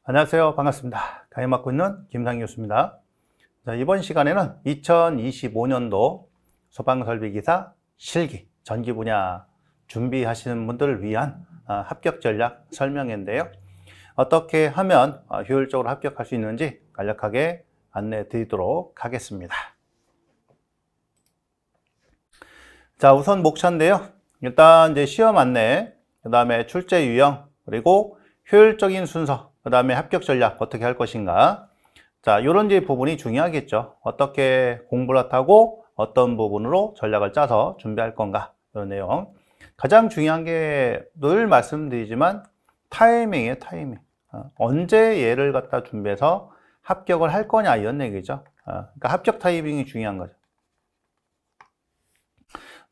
안녕하세요. 반갑습니다. 강의 맡고 있는 김상희 교수입니다. 자, 이번 시간에는 2025년도 소방설비기사 실기 전기 분야 준비하시는 분들을 위한 합격 전략 설명인데요. 어떻게 하면 효율적으로 합격할 수 있는지 간략하게 안내 드리도록 하겠습니다. 자, 우선 목차인데요. 일단 이제 시험 안내, 그 다음에 출제 유형, 그리고 효율적인 순서, 그 다음에 합격 전략 어떻게 할 것인가. 자, 이런 부분이 중요하겠죠. 어떻게 공부를 하고 어떤 부분으로 전략을 짜서 준비할 건가, 이런 내용. 가장 중요한 게 늘 말씀드리지만 타이밍이에요. 타이밍. 언제 얘를 갖다 준비해서 합격을 할 거냐, 이런 얘기죠. 그러니까 합격 타이밍이 중요한 거죠.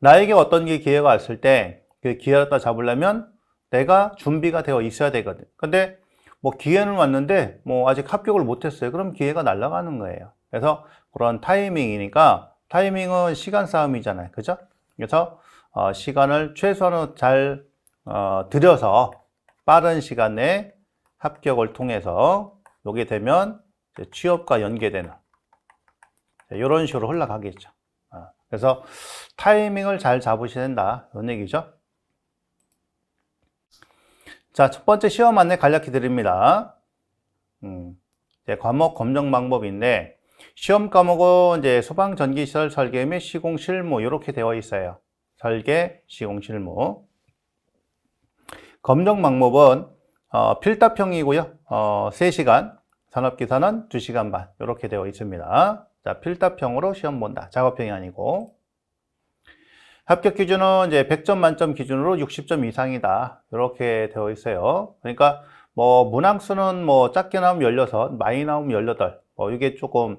나에게 어떤 기회가 왔을 때 그 기회를 갖다 잡으려면 내가 준비가 되어 있어야 되거든. 근데 뭐 기회는 왔는데 뭐 아직 합격을 못했어요. 그럼 기회가 날아가는 거예요. 그래서 그런 타이밍이니까, 타이밍은 시간 싸움이잖아요. 그죠? 그래서 시간을 최소한으로 잘 들여서 빠른 시간 내에 합격을 통해서 오게 되면 취업과 연계되는 이런 식으로 흘러가겠죠. 그래서 타이밍을 잘 잡으셔야 된다, 이런 얘기죠. 자, 첫 번째 시험 안내 간략히 드립니다. 과목 검정 방법인데, 시험 과목은 이제 소방 전기 시설 설계 및 시공 실무 이렇게 되어 있어요. 설계, 시공 실무. 검정 방법은 필답형이고요. 3시간, 산업기사는 2시간 반 이렇게 되어 있습니다. 자, 필답형으로 시험 본다. 작업형이 아니고. 합격 기준은 이제 100점 만점 기준으로 60점 이상이다. 이렇게 되어 있어요. 그러니까 뭐 문항수는 뭐 작게 나오면 16, 많이 나오면 18. 뭐 이게 조금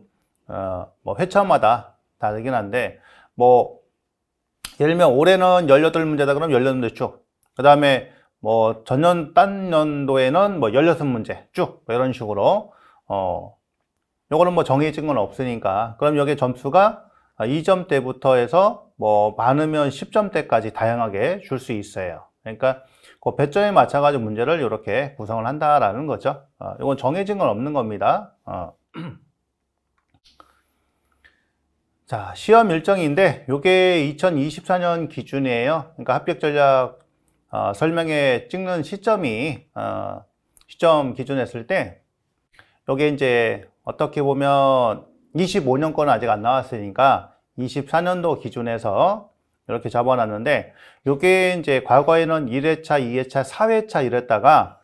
뭐 회차마다 다르긴 한데, 뭐 예를 들면 올해는 18문제다 그러면 18문제 쭉. 그다음에 뭐 전년 딴 년도에는 뭐 16문제 쭉. 뭐 이런 식으로 요거는 뭐 정해진 건 없으니까. 그럼 여기 점수가 2점대부터 해서 뭐 많으면 10점대까지 다양하게 줄 수 있어요. 그러니까 그 배점에 맞춰가지고 문제를 이렇게 구성을 한다라는 거죠. 이건 정해진 건 없는 겁니다. 자, 시험 일정인데 이게 2024년 기준이에요. 그러니까 합격 전략 설명에 찍는 시점이 시점 기준 했을 때 이게 이제 어떻게 보면 25년 거는 아직 안 나왔으니까 24년도 기준에서 이렇게 잡아놨는데, 이게 이제 과거에는 1회차, 2회차, 4회차 이랬다가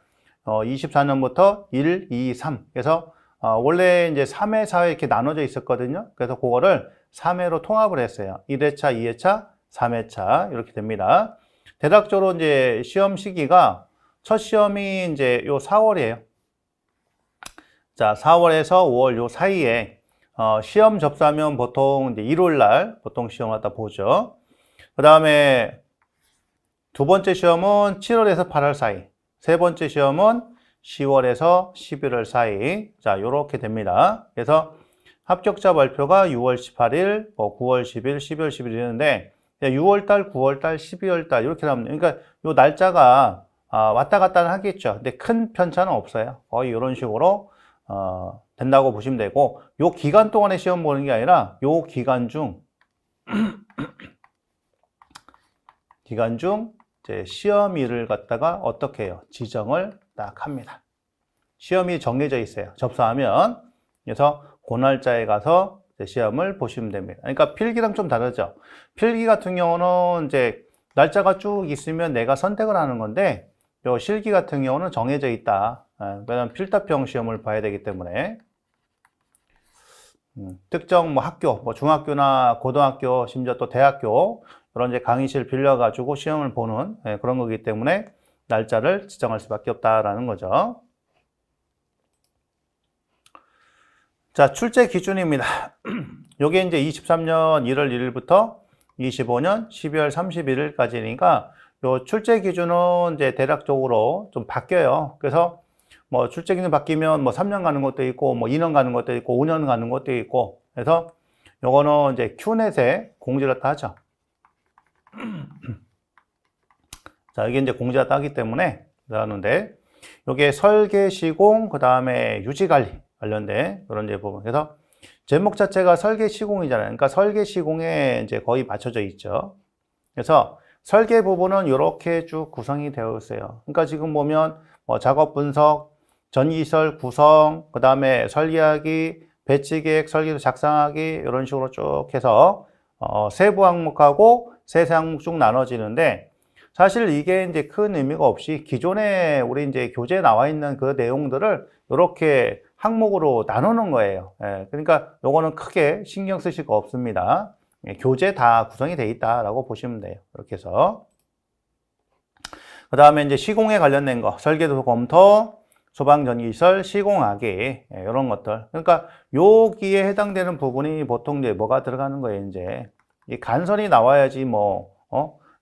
24년부터 1, 2, 3. 그래서 원래 이제 3회, 4회 이렇게 나눠져 있었거든요. 그래서 그거를 3회로 통합을 했어요. 1회차, 2회차, 3회차 이렇게 됩니다. 대략적으로 이제 시험 시기가 첫 시험이 이제 요 4월이에요. 자, 4월에서 5월 요 사이에 시험 접수하면 보통 이제 일요일 날 보통 시험을 갖다 보죠. 그 다음에 두 번째 시험은 7월에서 8월 사이, 세 번째 시험은 10월에서 11월 사이. 자, 요렇게 됩니다. 그래서 합격자 발표가 6월 18일, 9월 10일, 12월 10일 이랬는데 6월 달, 9월 달, 12월 달 이렇게 나옵니다. 그러니까 요 날짜가 왔다 갔다 하겠죠. 근데 큰 편차는 없어요. 거의 이런 식으로 된다고 보시면 되고, 요 기간 동안에 시험 보는 게 아니라 요 기간 중 이제 시험일을 갖다가 어떻게 해요? 지정을 딱 합니다. 시험이 정해져 있어요. 접수하면. 그래서 그 날짜에 가서 시험을 보시면 됩니다. 그러니까 필기랑 좀 다르죠. 필기 같은 경우는 이제 날짜가 쭉 있으면 내가 선택을 하는 건데, 요 실기 같은 경우는 정해져 있다. 왜냐면 필답형 시험을 봐야 되기 때문에. 특정 뭐 학교, 뭐 중학교나 고등학교, 심지어 또 대학교 이런 이제 강의실 빌려가지고 시험을 보는 그런 거기 때문에 날짜를 지정할 수밖에 없다라는 거죠. 자, 출제 기준입니다. 요게 이제 23년 1월 1일부터 25년 12월 31일까지니까 요 출제 기준은 이제 대략적으로 좀 바뀌어요. 그래서 뭐 출제 기준 바뀌면 뭐 3년 가는 것도 있고 뭐 2년 가는 것도 있고 5년 가는 것도 있고, 그래서 요거는 이제 큐넷에 공지를 하죠. 자, 이게 이제 공지가 따기 때문에 그러는데, 요게 설계 시공, 그 다음에 유지 관리 관련된 그런 이제 부분. 그래서 제목 자체가 설계 시공이잖아요. 그러니까 설계 시공에 이제 거의 맞춰져 있죠. 그래서 설계 부분은 이렇게 쭉 구성이 되어 있어요. 그러니까 지금 보면 뭐 작업 분석, 전기시설 구성, 그 다음에 설계하기, 배치 계획, 설계도 작성하기 이런 식으로 쭉 해서 세부 항목하고 세세 항목 쭉 나눠지는데 사실 이게 이제 큰 의미가 없이 기존에 우리 이제 교재에 나와 있는 그 내용들을 이렇게 항목으로 나누는 거예요. 예, 그러니까 요거는 크게 신경 쓰실 거 없습니다. 예, 교재 다 구성이 돼 있다라고 보시면 돼요. 이렇게 해서. 그 다음에 이제 시공에 관련된 거, 설계도 검토, 소방전기시설, 시공하기, 예, 이런 것들. 그러니까 여기에 해당되는 부분이 보통 이제 뭐가 들어가는 거예요, 이제. 이 간선이 나와야지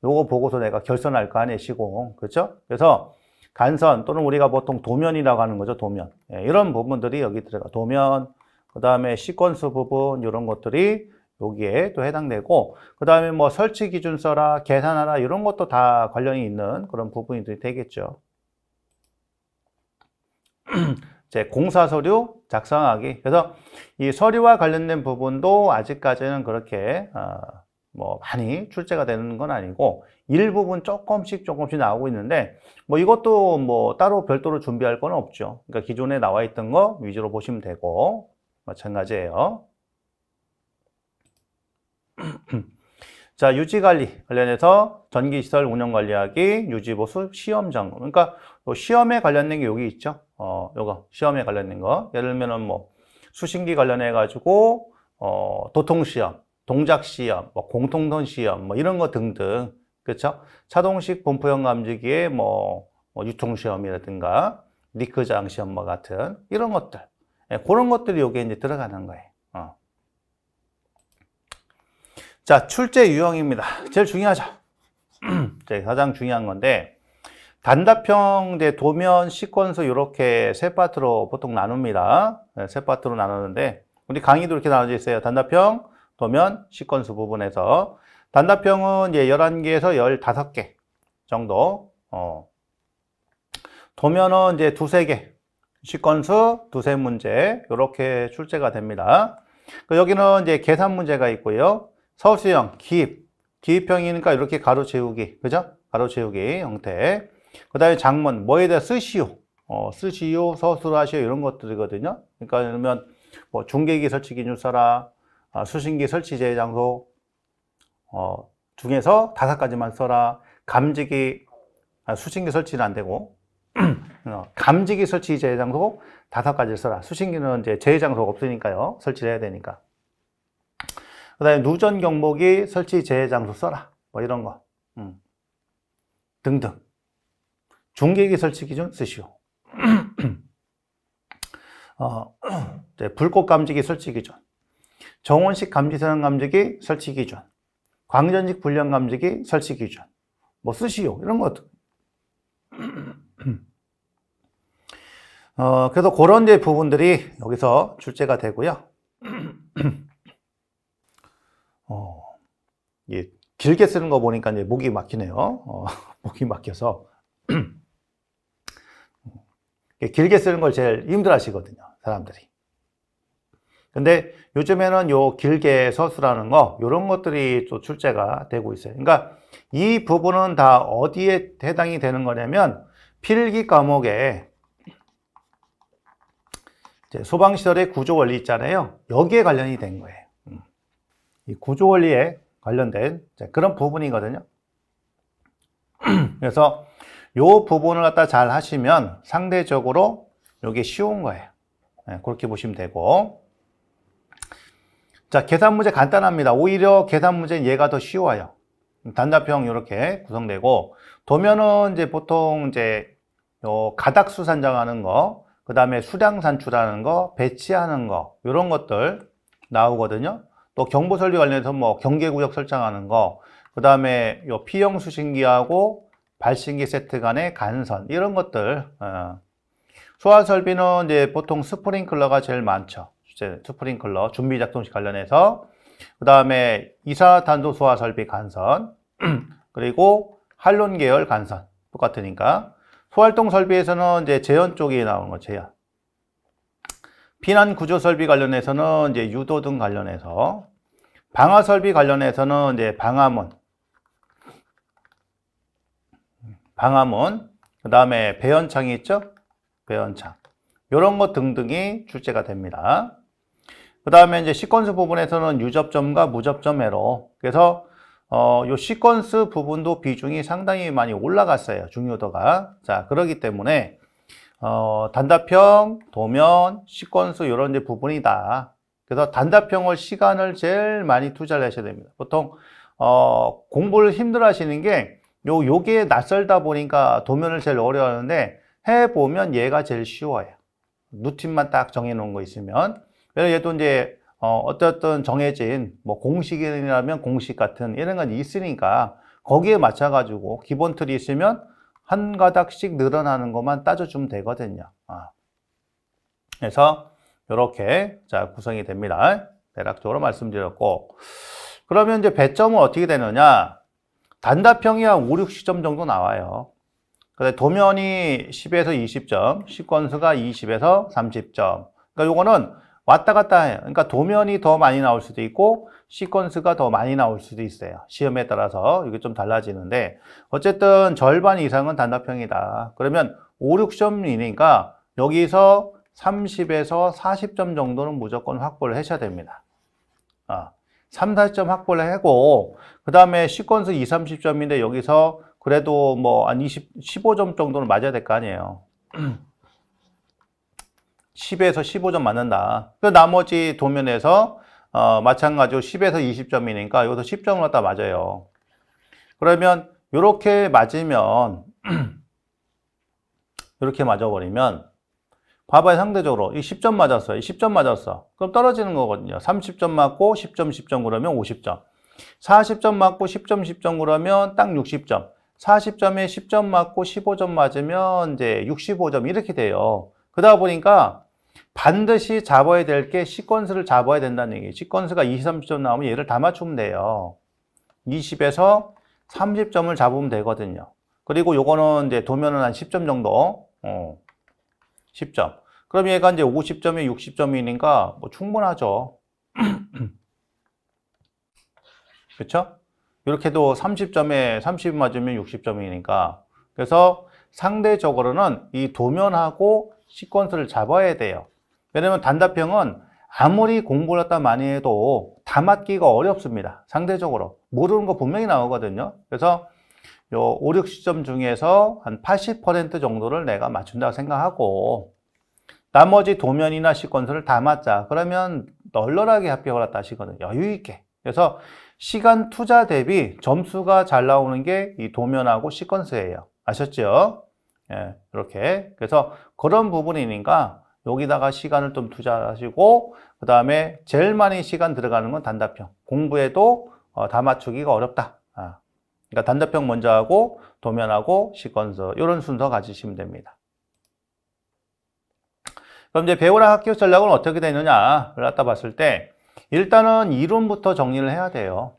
요거 보고서 내가 결선할 거 아니에요, 시공. 그렇죠? 그래서 간선 또는 우리가 보통 도면이라고 하는 거죠, 도면. 예, 이런 부분들이 여기 들어가. 도면, 그 다음에 시퀀스 부분, 이런 것들이 여기에 또 해당되고, 그 다음에 뭐 설치 기준 써라, 계산하라, 이런 것도 다 관련이 있는 그런 부분이 되겠죠. 이제 공사 서류 작성하기. 그래서 이 서류와 관련된 부분도 아직까지는 그렇게 뭐 많이 출제가 되는 건 아니고 일부분 조금씩 나오고 있는데 뭐 이것도 뭐 따로 별도로 준비할 건 없죠. 그러니까 기존에 나와 있던 거 위주로 보시면 되고 마찬가지예요. 자, 유지관리 관련해서 전기시설 운영관리하기, 유지보수, 시험점검. 그러니까 시험에 관련된 게 여기 있죠. 요거 시험에 관련된 거. 예를 들면은 뭐 수신기 관련해 가지고 도통시험, 동작시험, 뭐 공통선 시험, 뭐 이런 거 등등. 그렇죠? 차동식 분포형 감지기의 뭐 유통시험이라든가 리크장 시험 뭐 같은 이런 것들. 예, 그런 것들이 여기에 이제 들어가는 거예요. 자, 출제 유형입니다. 제일 중요하죠. 가장 중요한 건데 단답형 도면, 시퀀스 이렇게 세 파트로 보통 나눕니다. 네, 세 파트로 나누는데 우리 강의도 이렇게 나눠져 있어요. 단답형, 도면, 시퀀스 부분에서 단답형은 이제 11개에서 15개 정도. 도면은 이제 두세 개, 시퀀스 두세 문제 이렇게 출제가 됩니다. 여기는 이제 계산 문제가 있고요. 서술형, 기입형이니까 이렇게 가로 채우기, 그죠? 가로 채우기 형태. 그 다음에 장문, 뭐에 대해 쓰시오, 쓰시오, 서술하시오 이런 것들이거든요. 그러니까 그러면 뭐 중계기 설치 기준 써라, 수신기 설치 제외 장소 중에서 5가지만 써라. 감지기, 수신기 설치는 안 되고 감지기 설치 제외 장소 5가지를 써라. 수신기는 이제 제외 장소가 없으니까요. 설치를 해야 되니까. 그 다음에 누전 경보기 설치 제외 장소 써라. 뭐 이런 거. 등등. 중계기 설치 기준 쓰시오. 불꽃 감지기 설치 기준. 정원식 감지선 감지기 설치 기준. 광전식 불량 감지기 설치 기준. 뭐 쓰시오. 이런 것들. 그래서 그런 이제 부분들이 여기서 출제가 되고요. 예, 길게 쓰는 거 보니까 이제 목이 막히네요. 목이 막혀서. 길게 쓰는 걸 제일 힘들어 하시거든요, 사람들이. 근데 요즘에는 요 길게 서술하는 거, 요런 것들이 또 출제가 되고 있어요. 그러니까 이 부분은 다 어디에 해당이 되는 거냐면, 필기 과목에 소방시설의 구조 원리 있잖아요. 여기에 관련이 된 거예요. 이 구조 원리에 관련된 그런 부분이거든요. 그래서 요 부분을 갖다 잘 하시면 상대적으로 이게 쉬운 거예요. 그렇게 보시면 되고. 자, 계산 문제 간단합니다. 오히려 계산 문제는 얘가 더 쉬워요. 단답형 이렇게 구성되고, 도면은 이제 보통 이제 요 가닥수 산정하는 거, 그 다음에 수량 산출하는 거, 배치하는 거, 이런 것들 나오거든요. 또 경보 설비 관련해서 뭐 경계구역 설정하는 거, 그 다음에 요 P형 수신기하고 발신기 세트 간의 간선, 이런 것들. 소화 설비는 이제 보통 스프링클러가 제일 많죠. 스프링클러, 준비 작동식 관련해서. 그 다음에 이산화탄소 소화 설비 간선, 그리고 할론 계열 간선. 똑같으니까. 소활동 설비에서는 이제 재현 쪽이 나오는 거, 재현.避難구조 설비 관련해서는 이제 유도 등 관련해서, 방화 설비 관련해서는 이제 방화문, 그 다음에 배연창이 있죠? 배연창. 이런 것 등등이 출제가 됩니다. 그 다음에 이제 시퀀스 부분에서는 유접점과 무접점 회로. 그래서 요 시퀀스 부분도 비중이 상당히 많이 올라갔어요. 중요도가. 자, 그러기 때문에 단답형, 도면, 시퀀스 이런 이제 부분이다. 그래서 단답형을 시간을 제일 많이 투자를 하셔야 됩니다. 보통 공부를 힘들어 하시는 게 요게 낯설다 보니까 도면을 제일 어려워하는데 해보면 얘가 제일 쉬워요. 루틴만 딱 정해놓은 거 있으면. 그래서 얘도 이제 어떤 정해진 뭐 공식이라면 공식 같은 이런 건 있으니까 거기에 맞춰가지고 기본 틀이 있으면 한 가닥씩 늘어나는 것만 따져주면 되거든요. 그래서 이렇게 자 구성이 됩니다. 대략적으로 말씀드렸고, 그러면 이제 배점은 어떻게 되느냐? 단답형이 한 5, 60점 정도 나와요. 근데 도면이 10에서 20점, 시퀀스가 20에서 30점. 그러니까 요거는 왔다 갔다 해요. 그러니까 도면이 더 많이 나올 수도 있고 시퀀스가 더 많이 나올 수도 있어요. 시험에 따라서 이게 좀 달라지는데 어쨌든 절반 이상은 단답형이다. 그러면 5, 60점이니까 여기서 30에서 40점 정도는 무조건 확보를 하셔야 됩니다. 3, 40점 확보를 하고 그 다음에 시퀀스 2, 30점인데 여기서 그래도 뭐 한 15점 정도는 맞아야 될 거 아니에요. 10에서 15점 맞는다. 그 나머지 도면에서 마찬가지로 10에서 20점이니까 여기서 10점을 갖다 맞아요. 그러면 이렇게 맞으면 이렇게 맞아버리면 봐봐요. 상대적으로 이 10점 맞았어요. 이 10점 맞았어. 그럼 떨어지는 거거든요. 30점 맞고 10점 10점 그러면 50점. 40점 맞고 10점 10점 그러면 딱 60점. 40점에 10점 맞고 15점 맞으면 이제 65점 이렇게 돼요. 그러다 보니까 반드시 잡아야 될 게 시퀀스를 잡아야 된다는 얘기예요. 시퀀스가 20, 30점 나오면 얘를 다 맞추면 돼요. 20에서 30점을 잡으면 되거든요. 그리고 요거는 이제 도면은 한 10점 정도. 10점. 그럼 얘가 이제 50점에 60점이니까 뭐 충분하죠. 그렇죠? 이렇게도 30점에 30 맞으면 60점이니까. 그래서 상대적으로는 이 도면하고 시퀀스를 잡아야 돼요. 왜냐면 단답형은 아무리 공부를 했다 많이 해도 다 맞기가 어렵습니다. 상대적으로. 모르는 거 분명히 나오거든요. 그래서 요 5, 60점 중에서 한 80% 정도를 내가 맞춘다고 생각하고 나머지 도면이나 시퀀스를 다 맞자. 그러면 널널하게 합격을 했다 하시거든요. 여유 있게. 그래서 시간 투자 대비 점수가 잘 나오는 게 이 도면하고 시퀀스예요. 아셨죠? 예, 이렇게. 그래서 그런 부분이니까 여기다가 시간을 좀 투자하시고 그 다음에 제일 많이 시간 들어가는 건 단답형. 공부에도 다 맞추기가 어렵다. 그러니까 단답형 먼저 하고 도면하고 시퀀스 이런 순서 가지시면 됩니다. 그럼 이제 배우랑 합격 전략은 어떻게 되느냐를 갖다 봤을 때 일단은 이론부터 정리를 해야 돼요.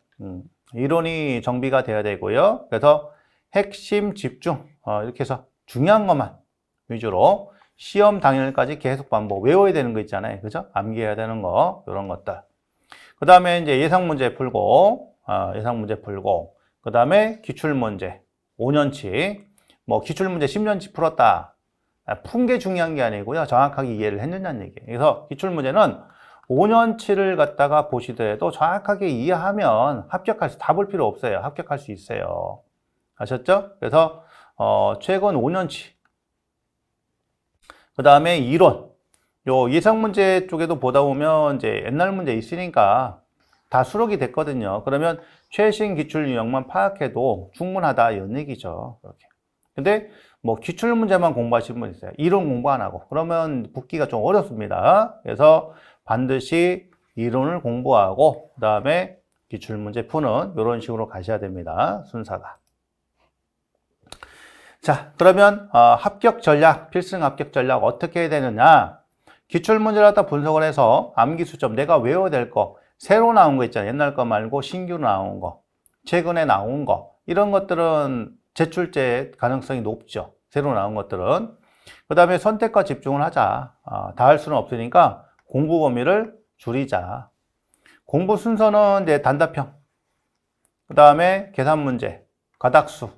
이론이 정비가 돼야 되고요. 그래서 핵심 집중 이렇게 해서 중요한 것만 위주로 시험 당일까지 계속 반복 외워야 되는 거 있잖아요. 그죠? 암기해야 되는 거 이런 것들. 그 다음에 이제 예상 문제 풀고 그 다음에 기출문제 5년치 뭐 기출문제 10년치 풀었다. 푼 게 중요한 게 아니고요. 정확하게 이해를 했느냐는 얘기예요. 그래서 기출문제는 5년치를 갖다가 보시더라도 정확하게 이해하면 다 볼 필요 없어요. 합격할 수 있어요. 아셨죠? 그래서 최근 5년치 그 다음에 이론 요 예상 문제 쪽에도 보다 보면 이제 옛날 문제 있으니까 다 수록이 됐거든요. 그러면 최신 기출 유형만 파악해도 충분하다 이런 얘기죠. 이렇게. 근데 뭐 기출 문제만 공부하시는 분 있어요. 이론 공부 안 하고 그러면 붙기가 좀 어렵습니다. 그래서 반드시 이론을 공부하고 그 다음에 기출 문제 푸는 이런 식으로 가셔야 됩니다. 순서가. 자, 그러면 합격 전략, 필승 합격 전략 어떻게 해야 되느냐? 기출 문제를 갖다 분석을 해서 암기 수점 내가 외워야 될 거 새로 나온 거 있잖아요. 옛날 거 말고 신규 나온 거, 최근에 나온 거 이런 것들은 제출제 가능성이 높죠. 새로 나온 것들은. 그 다음에 선택과 집중을 하자. 다 할 수는 없으니까 공부 범위를 줄이자. 공부 순서는 이제 단답형, 그 다음에 계산 문제, 가닥수.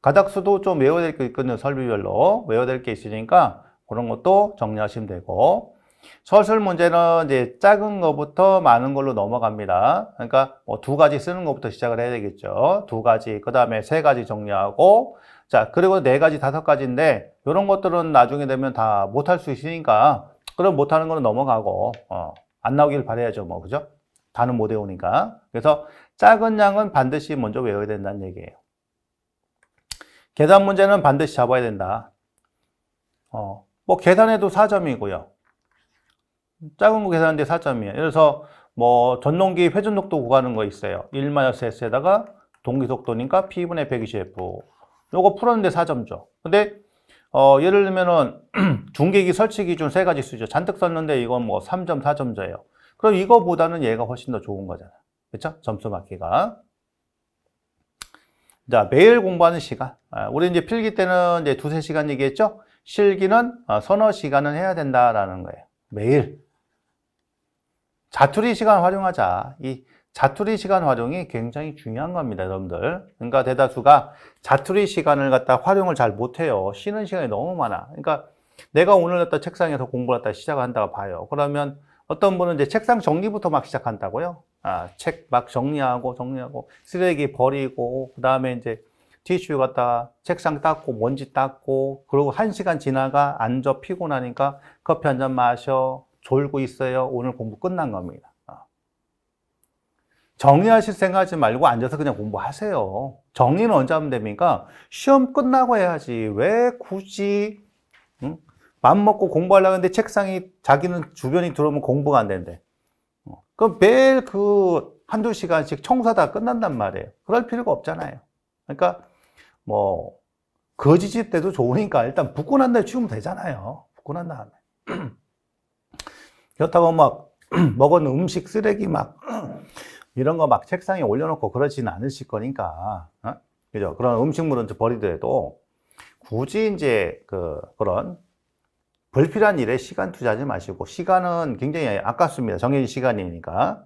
가닥수도 좀 외워야 될 게 있거든요. 설비별로 외워야 될 게 있으니까 그런 것도 정리하시면 되고, 서술 문제는 이제 작은 거부터 많은 걸로 넘어갑니다. 그러니까 뭐 2가지 쓰는 것부터 시작을 해야 되겠죠. 2가지, 그 다음에 3가지 정리하고, 자, 그리고 4가지, 5가지인데 이런 것들은 나중에 되면 다 못할 수 있으니까, 그럼 못하는 거는 넘어가고, 안 나오길 바라야죠, 뭐, 그죠? 다는 못 외우니까. 그래서 작은 양은 반드시 먼저 외워야 된다는 얘기예요. 계산 문제는 반드시 잡아야 된다. 뭐 계산해도 4점이고요. 작은 거 계산하는데 4점이에요. 그래서 뭐 전동기 회전속도 구하는 거 있어요. 1-s에다가 동기속도니까 P분의 120F. 요거 풀었는데 4점 줘. 근데 예를 들면은 중계기 설치 기준 3가지 수죠. 잔뜩 썼는데 이건 뭐 3점, 4점 줘요. 그럼 이거보다는 얘가 훨씬 더 좋은 거잖아. 그렇죠? 점수 맞기가. 자, 매일 공부하는 시간. 우리 이제 필기 때는 이제 2-3시간 얘기했죠? 실기는 서너 시간은 해야 된다라는 거예요. 매일. 자투리 시간 활용하자. 이 자투리 시간 활용이 굉장히 중요한 겁니다, 여러분들. 그러니까 대다수가 자투리 시간을 갖다 활용을 잘 못해요. 쉬는 시간이 너무 많아. 그러니까 내가 오늘 갖다 책상에서 공부를 갖다 시작한다고 봐요. 그러면 어떤 분은 이제 책상 정리부터 막 시작한다고요. 책 막 정리하고, 쓰레기 버리고, 그 다음에 이제 티슈 갖다 책상 닦고, 먼지 닦고, 그리고 1시간 지나가, 앉아 피곤하니까 커피 한 잔 마셔, 졸고 있어요. 오늘 공부 끝난 겁니다. 정리하실 생각하지 말고 앉아서 그냥 공부하세요. 정리는 언제 하면 됩니까? 시험 끝나고 해야지. 왜 굳이, 응? 맘 먹고 공부하려고 하는데 책상이 자기는 주변이 들어오면 공부가 안 된대. 그럼 매일 그 1-2시간씩 청소하다가 끝난단 말이에요. 그럴 필요가 없잖아요. 그러니까 뭐 거지집 때도 좋으니까 일단 붓고 난 다음에 치우면 되잖아요. 붓고 난 다음에. 그렇다고 막 먹은 음식 쓰레기 막 이런 거 막 책상에 올려놓고 그러지는 않으실 거니까, 그죠? 그런 음식물은 버리더라도 굳이 이제 그런 불필요한 일에 시간 투자하지 마시고, 시간은 굉장히 아깝습니다. 정해진 시간이니까.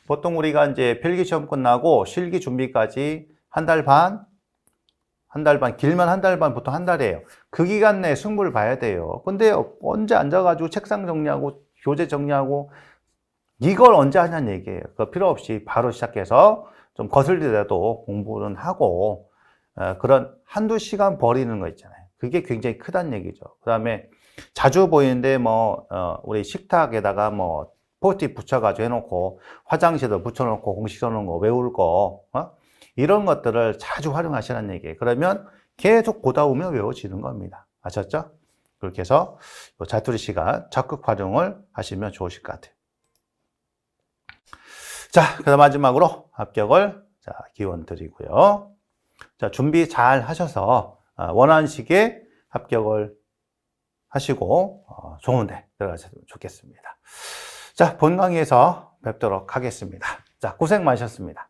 보통 우리가 이제 필기시험 끝나고 실기 준비까지 한 달 반, 길면 한 달 반, 보통 한 달이에요. 그 기간 내에 승부를 봐야 돼요. 근데 언제 앉아가지고 책상 정리하고, 교재 정리하고, 이걸 언제 하냐는 얘기예요. 그 필요 없이 바로 시작해서 좀 거슬리더라도 공부는 하고, 그런 1-2시간 버리는 거 있잖아요. 그게 굉장히 크다는 얘기죠. 그 다음에 자주 보이는데 우리 식탁에다가 포스트잇 붙여가지고 해놓고, 화장실도 붙여놓고, 공식 써놓은 거, 외울 거, 이런 것들을 자주 활용하시라는 얘기예요. 그러면 계속 보다 보면 외워지는 겁니다. 아셨죠? 그렇게 해서 자투리 시간 적극 활용을 하시면 좋으실 것 같아요. 자, 그다음 마지막으로 합격을 기원 드리고요. 자, 준비 잘 하셔서 원하는 시기에 합격을 하시고 좋은 데 들어가셨으면 좋겠습니다. 자, 본 강의에서 뵙도록 하겠습니다. 자, 고생 많으셨습니다.